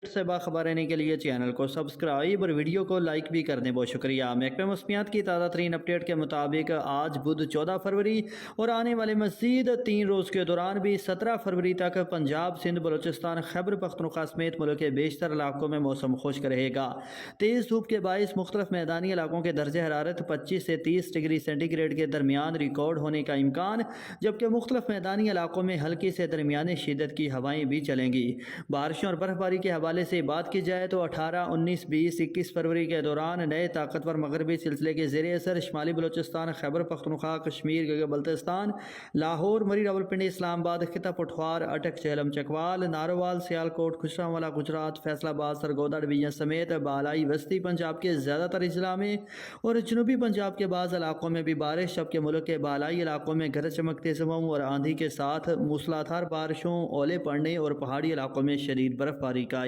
سے باخبر رہنے کے لیے چینل کو سبسکرائب اور ویڈیو کو لائک بھی کرنے بہت شکریہ۔ محکمہ موسمیات کی تازہ ترین اپڈیٹ کے مطابق آج بدھ 14 فروری اور آنے والے مزید 3 روز کے دوران بھی 17 فروری تک پنجاب، سندھ، بلوچستان، خیبر پختونخوا سمیت ملک کے بیشتر علاقوں میں موسم خشک رہے گا۔ تیز دھوپ کے باعث مختلف میدانی علاقوں کے درجہ حرارت 25 سے 30 ڈگری سینٹی گریڈ کے درمیان ریکارڈ ہونے کا امکان، جبکہ مختلف میدانی علاقوں میں ہلکی سے درمیانے شدت کی ہوائیں بھی چلیں گی۔ بارشوں اور برف باری کے حوالے سے بات کی جائے تو 18، 19، 20، 21 فروری کے دوران نئے طاقتور مغربی سلسلے کے زیر اثر شمالی بلوچستان، خیبر پختونخوا، کشمیر، گلگت بلتستان، لاہور، مری، راولپنڈی، اسلام آباد، خطہ پٹھوار، اٹک، جہلم، چکوال، ناروال، سیالکوٹ، گوجرانوالہ، گجرات، فیصل آباد، سرگودا ڈویژن سمیت بالائی وسطی پنجاب کے زیادہ تر اضلاع میں اور جنوبی پنجاب کے بعض علاقوں میں بھی بارش، جبکہ ملک کے بالائی علاقوں میں گرج چمک، تیز ہواؤں اور آندھی کے ساتھ موسلادھار بارشوں، اولے پڑنے اور پہاڑی علاقوں میں شدید برف باری کا